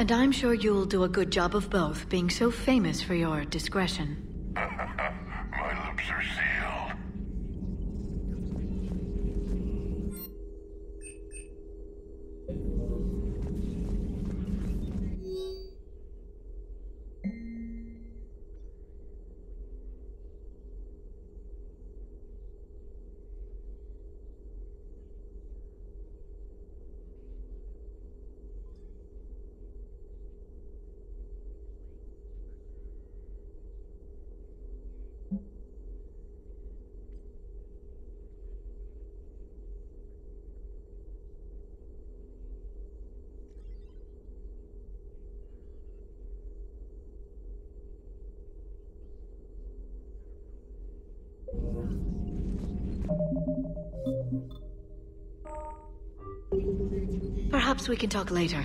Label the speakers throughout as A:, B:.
A: And I'm sure you'll do a good job of both, being so famous for your discretion.
B: My lips are sealed.
A: Perhaps we can talk later.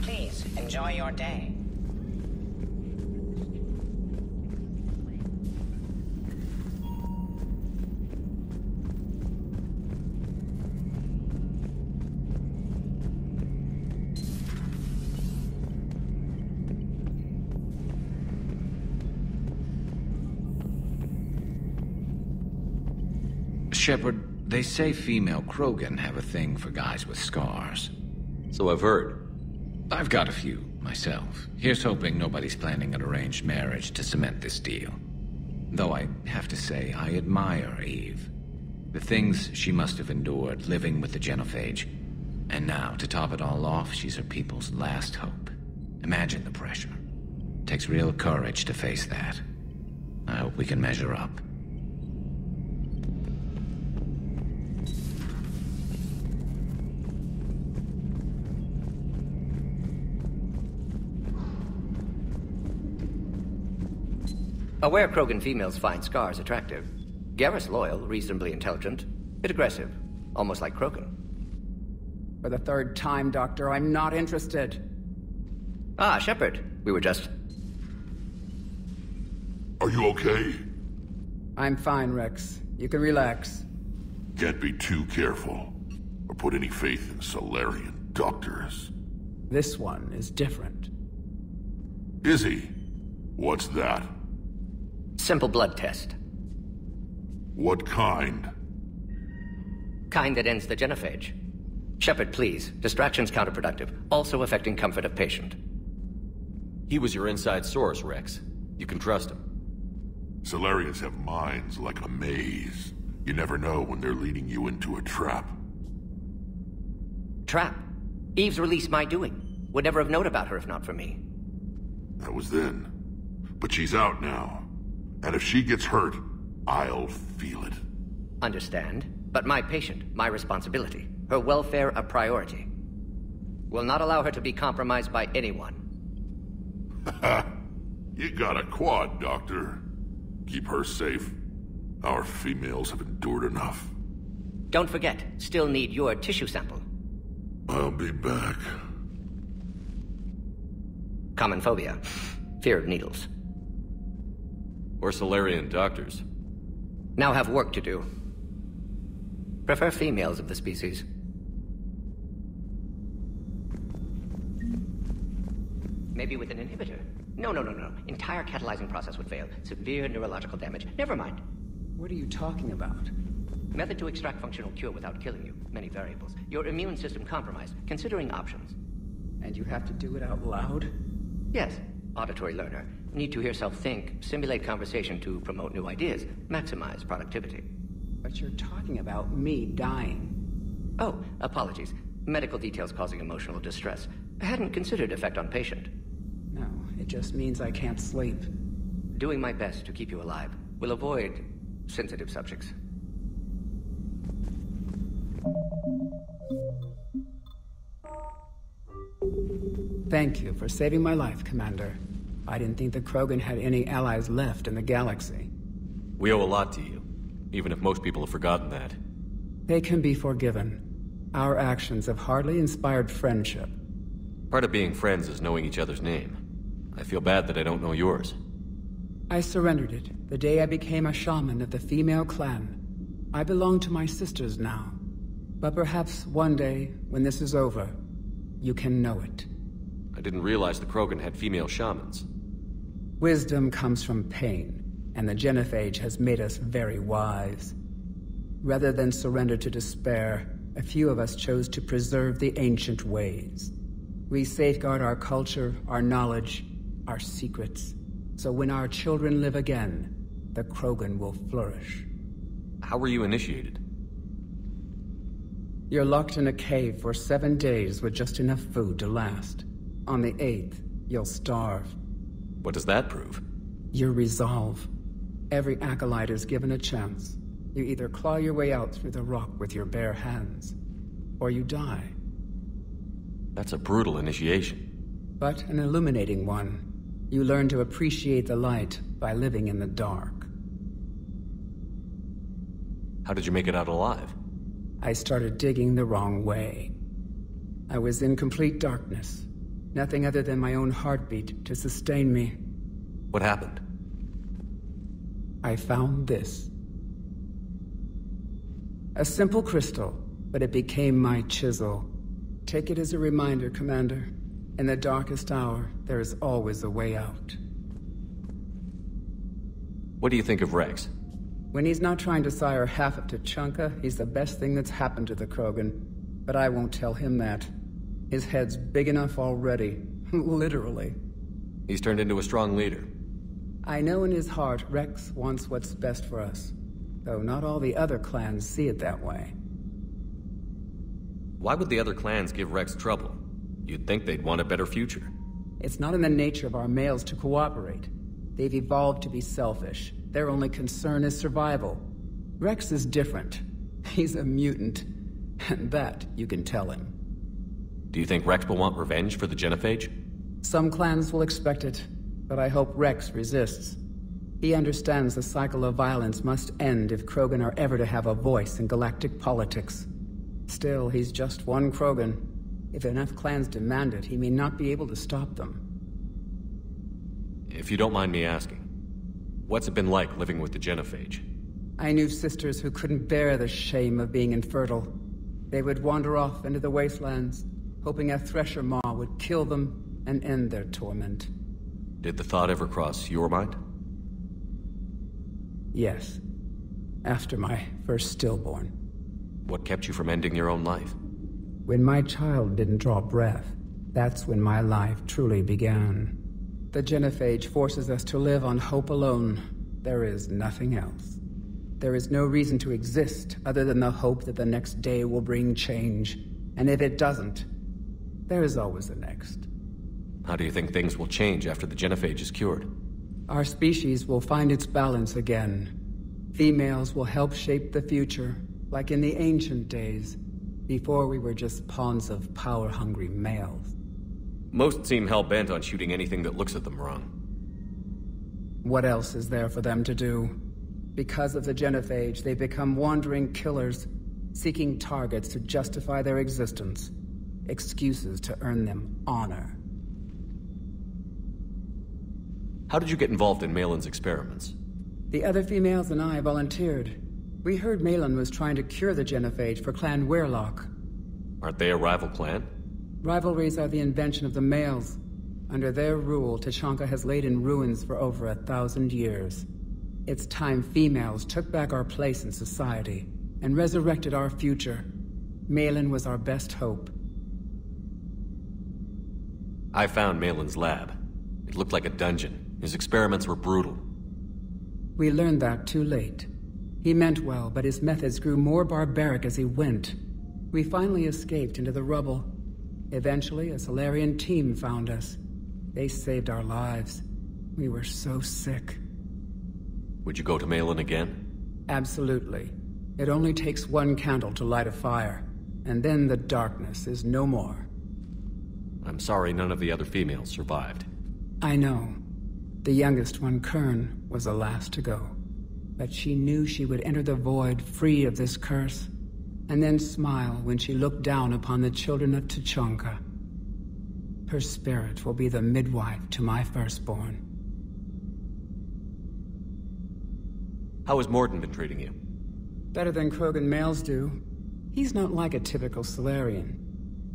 C: Please, enjoy your day.
D: Shepard, they say female Krogan have a thing for guys with scars.
E: So I've heard.
D: I've got a few, myself. Here's hoping nobody's planning an arranged marriage to cement this deal. Though I have to say, I admire Eve. The things she must have endured living with the Genophage. And now, to top it all off, she's her people's last hope. Imagine the pressure. Takes real courage to face that. I hope we can measure up.
F: Aware Krogan females find scars attractive. Garrus loyal, reasonably intelligent, bit aggressive, almost like Krogan.
G: For the third time, Doctor, I'm not interested.
F: Ah, Shepard. We were just...
B: Are you okay?
G: I'm fine, Rex. You can relax.
B: Can't be too careful, or put any faith in Solarian doctors.
G: This one is different.
B: Is he? What's that?
F: Simple blood test.
B: What kind?
F: Kind that ends the genophage. Shepard, please. Distraction's counterproductive, also affecting comfort of patient.
E: He was your inside source, Rex. You can trust him.
B: Solarians have minds like a maze. You never know when they're leading you into a trap.
F: Trap? Eve's release my doing. Would never have known about her if not for me.
B: That was then. But she's out now. And if she gets hurt, I'll feel it.
F: Understand. But my patient, my responsibility. Her welfare a priority. Will not allow her to be compromised by anyone.
B: You got a quad, Doctor. Keep her safe. Our females have endured enough.
F: Don't forget, still need your tissue sample.
B: I'll be back.
F: Common phobia. Fear of needles.
E: Or Solarian doctors.
F: Now have work to do. Prefer females of the species. Maybe with an inhibitor. No. Entire catalyzing process would fail. Severe neurological damage. Never mind.
G: What are you talking about?
F: Method to extract functional cure without killing you. Many variables. Your immune system compromised. Considering options.
G: And you have to do it out loud?
F: Yes. Auditory learner. Need to hear self think, simulate conversation to promote new ideas, maximize productivity.
G: But you're talking about me dying.
F: Oh, apologies. Medical details causing emotional distress. I hadn't considered effect on patient.
G: No, it just means I can't sleep.
F: Doing my best to keep you alive. Will avoid sensitive subjects.
G: Thank you for saving my life, Commander. I didn't think the Krogan had any allies left in the galaxy.
E: We owe a lot to you, even if most people have forgotten that.
G: They can be forgiven. Our actions have hardly inspired friendship.
E: Part of being friends is knowing each other's name. I feel bad that I don't know yours.
G: I surrendered it the day I became a shaman of the female clan. I belong to my sisters now. But perhaps one day, when this is over, you can know it.
E: I didn't realize the Krogan had female shamans.
G: Wisdom comes from pain, and the genophage has made us very wise. Rather than surrender to despair, a few of us chose to preserve the ancient ways. We safeguard our culture, our knowledge, our secrets. So when our children live again, the Krogan will flourish.
E: How were you initiated?
G: You're locked in a cave for 7 days with just enough food to last. On the 8th, you'll starve.
E: What does that prove?
G: Your resolve. Every acolyte is given a chance. You either claw your way out through the rock with your bare hands, or you die.
E: That's a brutal initiation.
G: But an illuminating one. You learn to appreciate the light by living in the dark.
E: How did you make it out alive?
G: I started digging the wrong way. I was in complete darkness. Nothing other than my own heartbeat to sustain me.
E: What happened?
G: I found this. A simple crystal, but it became my chisel. Take it as a reminder, Commander. In the darkest hour, there is always a way out.
E: What do you think of Rex?
G: When he's not trying to sire half of Tuchanka, he's the best thing that's happened to the Krogan. But I won't tell him that. His head's big enough already. Literally.
E: He's turned into a strong leader.
G: I know in his heart Rex wants what's best for us. Though not all the other clans see it that way.
E: Why would the other clans give Rex trouble? You'd think they'd want a better future.
G: It's not in the nature of our males to cooperate. They've evolved to be selfish. Their only concern is survival. Rex is different. He's a mutant. And that you can tell him.
E: Do you think Rex will want revenge for the genophage?
G: Some clans will expect it, but I hope Rex resists. He understands the cycle of violence must end if Krogan are ever to have a voice in galactic politics. Still, he's just one Krogan. If enough clans demand it, he may not be able to stop them.
E: If you don't mind me asking, what's it been like living with the genophage?
G: I knew sisters who couldn't bear the shame of being infertile. They would wander off into the wastelands, hoping a thresher maw would kill them and end their torment.
E: Did the thought ever cross your mind?
G: Yes. After my first stillborn.
E: What kept you from ending your own life?
G: When my child didn't draw breath, that's when my life truly began. The genophage forces us to live on hope alone. There is nothing else. There is no reason to exist other than the hope that the next day will bring change. And if it doesn't, there is always the next.
E: How do you think things will change after the genophage is cured?
G: Our species will find its balance again. Females will help shape the future, like in the ancient days, before we were just pawns of power-hungry males.
E: Most seem hell-bent on shooting anything that looks at them wrong.
G: What else is there for them to do? Because of the genophage, they become wandering killers, seeking targets to justify their existence. Excuses to earn them honor.
E: How did you get involved in Malin's experiments?
G: The other females and I volunteered. We heard Malin was trying to cure the genophage for Clan Weirlock.
E: Aren't they a rival clan?
G: Rivalries are the invention of the males. Under their rule, Tuchanka has laid in ruins for over 1,000 years. It's time females took back our place in society and resurrected our future. Malin was our best hope.
E: I found Malin's lab. It looked like a dungeon. His experiments were brutal.
G: We learned that too late. He meant well, but his methods grew more barbaric as he went. We finally escaped into the rubble. Eventually, a Solarian team found us. They saved our lives. We were so sick.
E: Would you go to Malin again?
G: Absolutely. It only takes one candle to light a fire, and then the darkness is no more.
E: I'm sorry none of the other females survived.
G: I know. The youngest one, Kern, was the last to go. But she knew she would enter the void free of this curse, and then smile when she looked down upon the children of Tuchanka. Her spirit will be the midwife to my firstborn.
E: How has Morden been treating you?
G: Better than Krogan males do. He's not like a typical Solarian.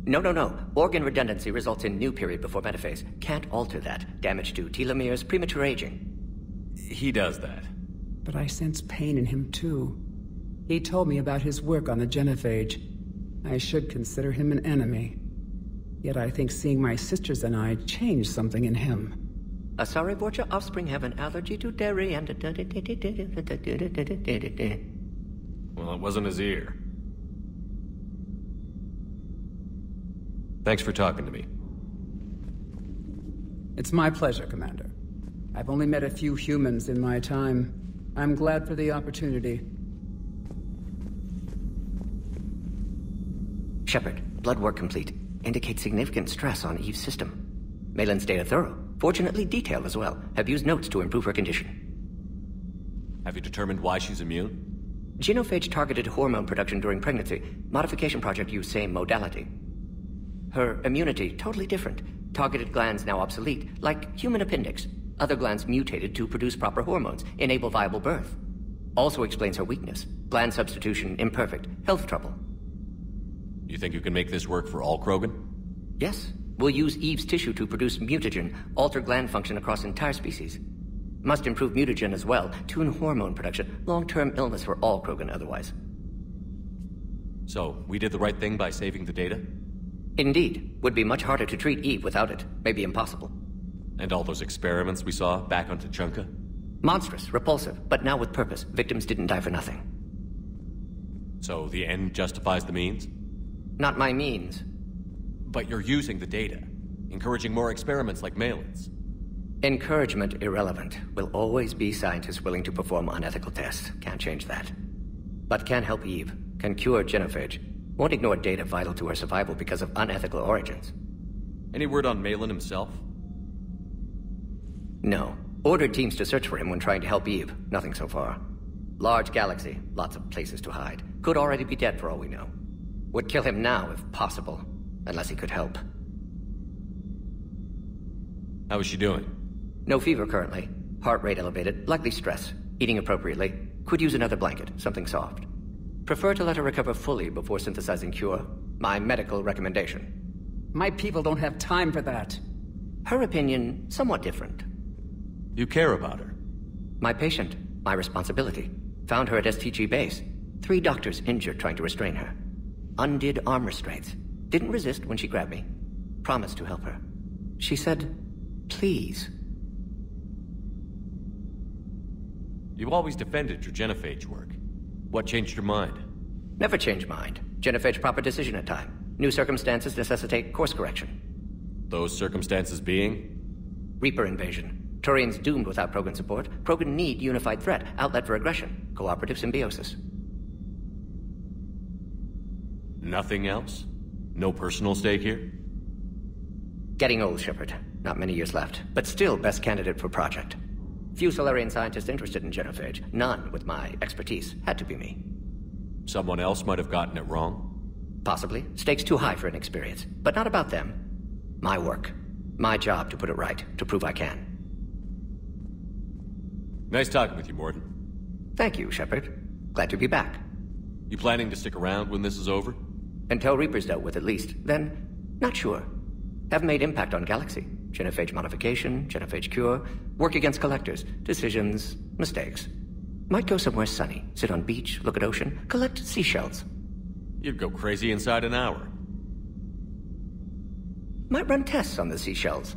F: No. Organ redundancy results in new period before metaphase. Can't alter that. Damage to telomeres, premature aging.
E: He does that.
G: But I sense pain in him too. He told me about his work on the genophage. I should consider him an enemy. Yet I think seeing my sisters and I changed something in him.
F: Asari Borgia offspring have an allergy to dairy and...
E: Well, it wasn't his ear. Thanks for talking to me.
G: It's my pleasure, Commander. I've only met a few humans in my time. I'm glad for the opportunity.
F: Shepard, blood work complete. Indicates significant stress on Eve's system. Malin's data thorough. Fortunately detailed as well. Have used notes to improve her condition.
E: Have you determined why she's immune?
F: Genophage targeted hormone production during pregnancy. Modification project used same modality. Her immunity, totally different. Targeted glands now obsolete, like human appendix. Other glands mutated to produce proper hormones, enable viable birth. Also explains her weakness. Gland substitution imperfect. Health trouble.
E: You think you can make this work for all Krogan?
F: Yes. We'll use Eve's tissue to produce mutagen, alter gland function across entire species. Must improve mutagen as well, tune hormone production. Long-term illness for all Krogan otherwise.
E: So, we did the right thing by saving the data?
F: Indeed. Would be much harder to treat Eve without it. Maybe impossible.
E: And all those experiments we saw back on Tuchanka?
F: Monstrous, repulsive, but now with purpose. Victims didn't die for nothing.
E: So the end justifies the means?
F: Not my means.
E: But you're using the data, encouraging more experiments like Malin's.
F: Encouragement irrelevant. Will always be scientists willing to perform unethical tests. Can't change that. But can help Eve. Can cure genophage. Won't ignore data vital to her survival because of unethical origins.
E: Any word on Malin himself?
F: No. Ordered teams to search for him when trying to help Eve. Nothing so far. Large galaxy. Lots of places to hide. Could already be dead for all we know. Would kill him now if possible. Unless he could help.
E: How is she doing?
F: No fever currently. Heart rate elevated. Likely stress. Eating appropriately. Could use another blanket. Something soft. Prefer to let her recover fully before synthesizing cure. My medical recommendation.
G: My people don't have time for that.
F: Her opinion, somewhat different.
E: You care about her?
F: My patient. My responsibility. Found her at STG base. 3 doctors injured trying to restrain her. Undid arm restraints. Didn't resist when she grabbed me. Promised to help her. She said, please.
E: You always defended your genophage work. What changed your mind?
F: Never change mind. Genophage proper decision at time. New circumstances necessitate course correction.
E: Those circumstances being?
F: Reaper invasion. Turians doomed without Krogan support. Krogan need unified threat. Outlet for aggression. Cooperative symbiosis.
E: Nothing else? No personal stake here?
F: Getting old, Shepard. Not many years left. But still best candidate for project. Few Solarian scientists interested in genophage. None with my expertise. Had to be me.
E: Someone else might have gotten it wrong?
F: Possibly. Stakes too high for inexperience. But not about them. My work. My job to put it right. To prove I can.
E: Nice talking with you, Morden.
F: Thank you, Shepard. Glad to be back.
E: You planning to stick around when this is over?
F: Until Reaper's dealt with, at least. Then, not sure. Haven't made impact on Galaxy. Genophage modification, genophage cure, work against collectors, decisions, mistakes. Might go somewhere sunny, sit on beach, look at ocean, collect seashells.
E: You'd go crazy inside an hour.
F: Might run tests on the seashells.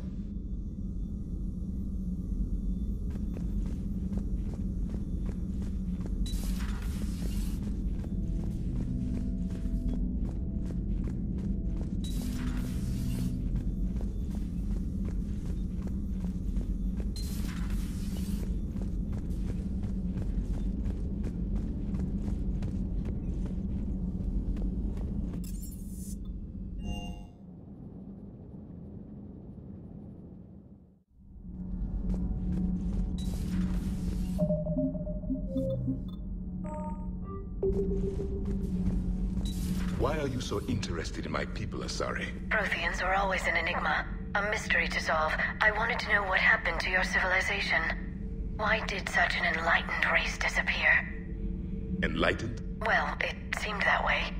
H: Why are you so interested in my people, Asari?
A: Protheans are always an enigma. A mystery to solve. I wanted to know what happened to your civilization. Why did such an enlightened race disappear?
H: Enlightened?
A: Well, it seemed that way.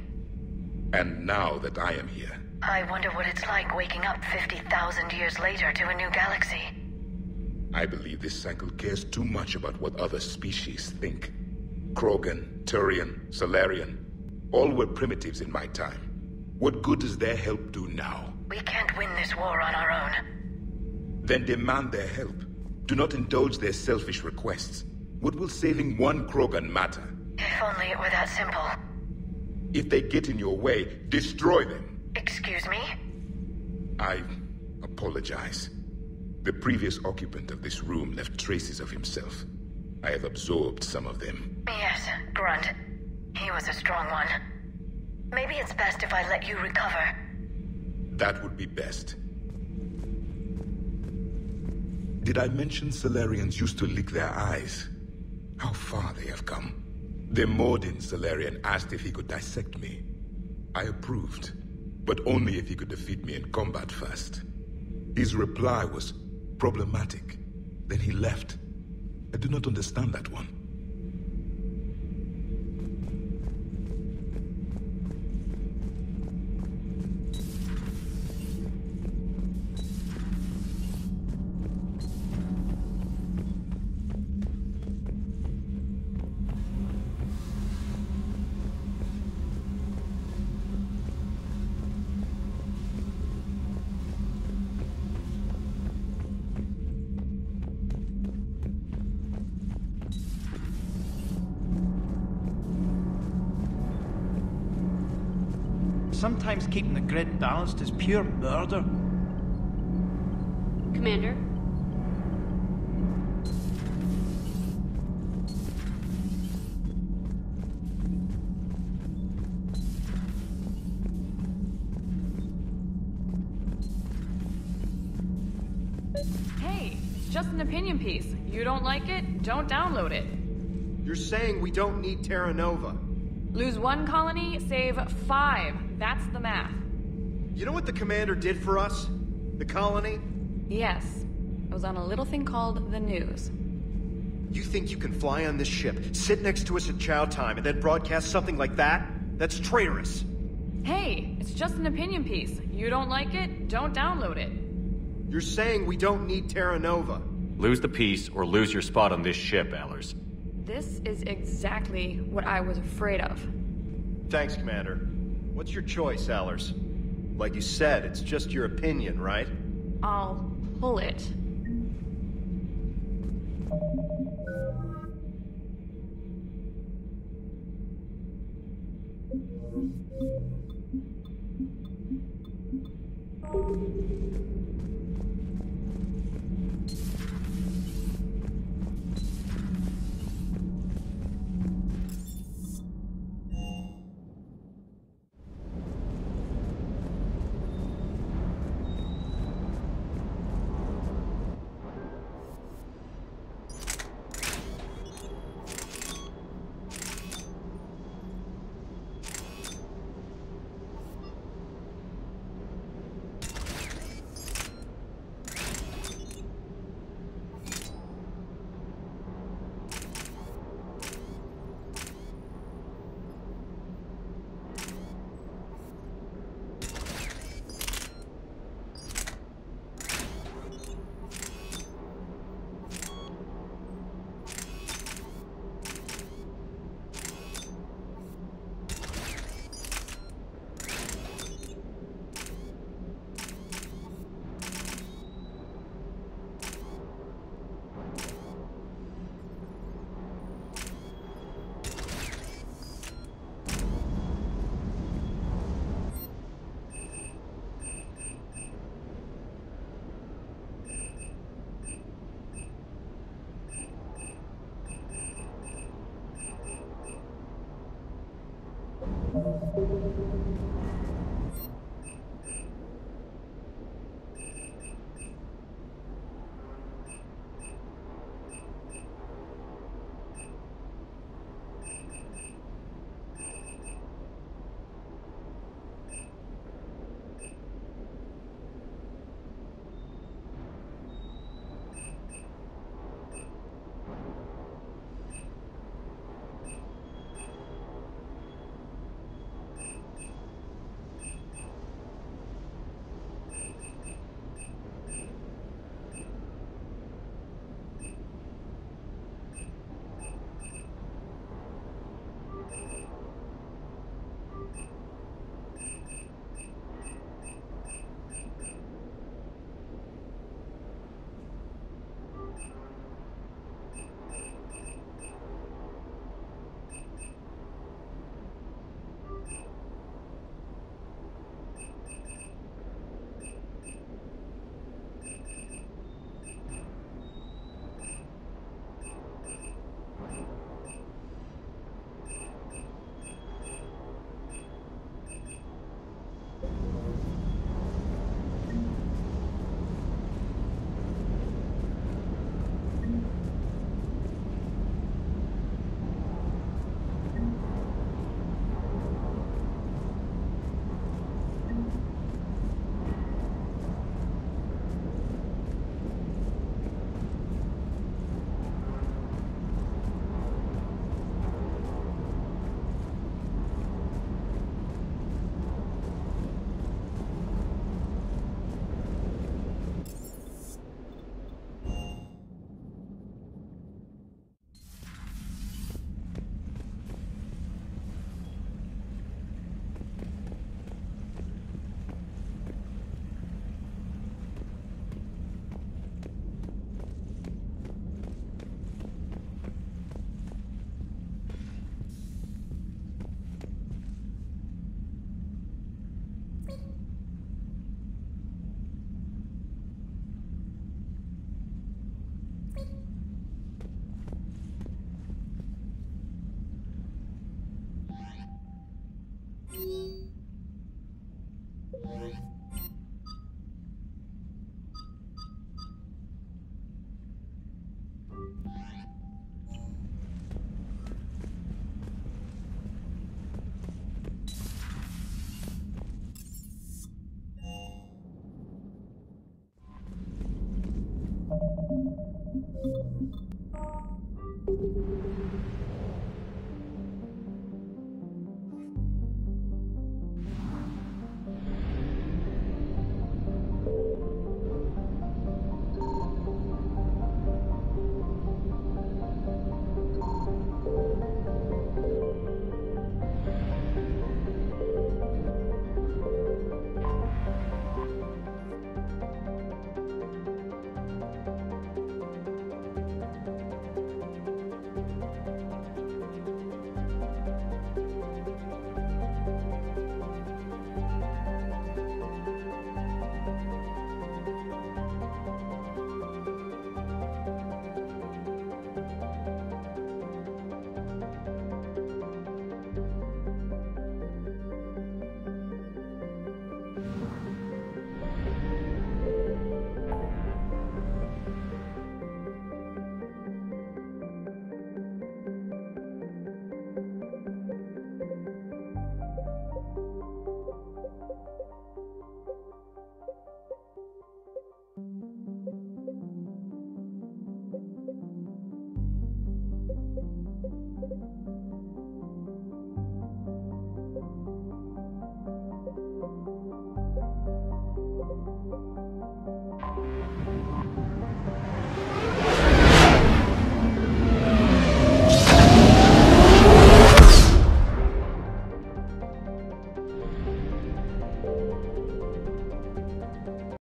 H: And now that I am here,
A: I wonder what it's like waking up 50,000 years later to a new galaxy.
H: I believe this cycle cares too much about what other species think. Krogan, Turian, Solarian, all were primitives in my time. What good does their help do now?
A: We can't win this war on our own.
H: Then demand their help. Do not indulge their selfish requests. What will saving one Krogan matter?
A: If only it were that simple.
H: If they get in your way, destroy them.
A: Excuse me?
H: I apologize. The previous occupant of this room left traces of himself. I have absorbed some of them.
A: Yes, Grunt. He was a strong one. Maybe it's best if I let you recover.
H: That would be best. Did I mention Solarians used to lick their eyes? How far they have come. The Mordin Solarian asked if he could dissect me. I approved, but only if he could defeat me in combat first. His reply was problematic. Then he left. I do not understand that one.
I: Sometimes keeping the grid balanced is pure murder.
J: Commander?
K: Hey, it's just an opinion piece. You don't like it? Don't download it.
I: You're saying we don't need Terra Nova.
K: Lose one colony, save 5. That's the math.
I: You know what the commander did for us? The colony?
K: Yes. It was on a little thing called the news.
I: You think you can fly on this ship, sit next to us at chow time, and then broadcast something like that? That's traitorous.
K: Hey, it's just an opinion piece. You don't like it? Don't download it.
I: You're saying we don't need Terra Nova.
E: Lose the peace or lose your spot on this ship, Allers.
K: This is exactly what I was afraid of.
I: Thanks, Commander. What's your choice, Allers? Like you said, it's just your opinion, right?
K: I'll pull it.